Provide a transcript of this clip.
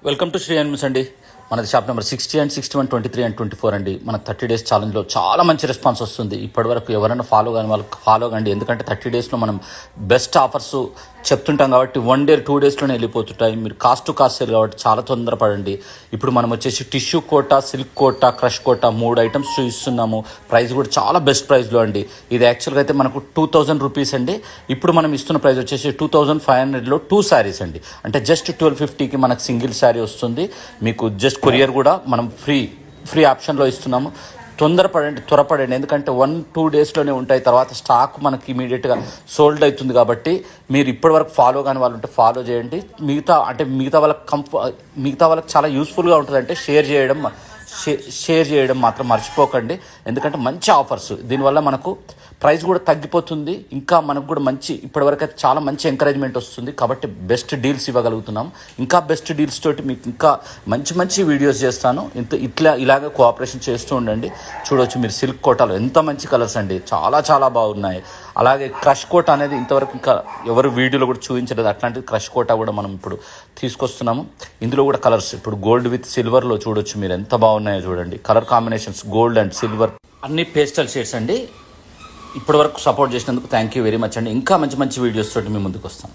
Welcome to Shri Anims అండి. మనది shop number 60 and 61, 23 and 24 అండి. మన 30 డేస్ ఛాలెంజ్లో చాలా మంచి రెస్పాన్స్ వస్తుంది. ఇప్పటివరకు ఎవరైనా ఫాలో కానీ వాళ్ళకి ఫాలో కండి, ఎందుకంటే 30 డేస్లో మనం బెస్ట్ ఆఫర్స్ చెప్తుంటాం కాబట్టి 1 డే 2 డేస్లోనే వెళ్ళిపోతుంటాయి. మీరు కాస్ట్ టు కాస్ట్ సేల్ కాబట్టి చాలా తొందరపడండి. ఇప్పుడు మనం వచ్చేసి tissue Kota, silk Kota, crush Kota 3 items చూపిస్తున్నాము. ప్రైస్ కూడా చాలా బెస్ట్ ప్రైస్లో అండి. ఇది యాక్చువల్గా అయితే మనకు 2000 రూపీస్ అండి. ఇప్పుడు మనం ఇస్తున్న ప్రైస్ వచ్చేసి 2500లో 2 శారీస్ అండి. అంటే జస్ట్ 1250కి మనకు సింగిల్ శారీ వస్తుంది. మీకు జస్ట్ కొరియర్ కూడా మనం ఫ్రీ ఆప్షన్లో ఇస్తున్నాము. త్వరపడండి, ఎందుకంటే 1-2 డేస్లోనే ఉంటాయి. తర్వాత స్టాక్ మనకి ఇమీడియట్గా సోల్డ్ అవుతుంది. కాబట్టి మీరు ఇప్పటివరకు ఫాలో కాని వాళ్ళు ఉంటే ఫాలో చేయండి. మిగతా వాళ్ళకి చాలా యూస్ఫుల్గా ఉంటుంది. అంటే షేర్ చేయడం మాత్రం మర్చిపోకండి, ఎందుకంటే మంచి ఆఫర్స్. దీనివల్ల మనకు ప్రైస్ కూడా తగ్గిపోతుంది. ఇంకా మనకు కూడా ఇప్పటివరకు అయితే చాలా మంచి ఎంకరేజ్మెంట్ వస్తుంది. కాబట్టి బెస్ట్ డీల్స్ ఇవ్వగలుగుతున్నాం. ఇంకా బెస్ట్ డీల్స్ తోటి మీకు ఇంకా మంచి వీడియోస్ చేస్తాను. ఇలాగే కోఆపరేషన్ చేస్తూ ఉండండి. చూడవచ్చు మీరు సిల్క్ కోటాలో ఎంత మంచి కలర్స్ అండి, చాలా బాగున్నాయి. అలాగే క్రష్ కోట అనేది ఇంతవరకు ఇంకా ఎవరు వీడియోలో కూడా చూపించలేదు. అట్లాంటి క్రష్ కోట కూడా మనం ఇప్పుడు తీసుకొస్తున్నాము. ఇందులో కూడా కలర్స్ ఇప్పుడు గోల్డ్ విత్ సిల్వర్లో చూడొచ్చు మీరు ఎంత బాగున్నాయో చూడండి. Colour combinations gold and silver అన్ని పేస్టల్ షేడ్స్ అండి. ఇప్పటివరకు సపోర్ట్ చేసినందుకు థ్యాంక్ యూ వెరీ మచ్ అండి. ఇంకా మంచి వీడియోస్ తోటి మీ ముందుకు వస్తాను.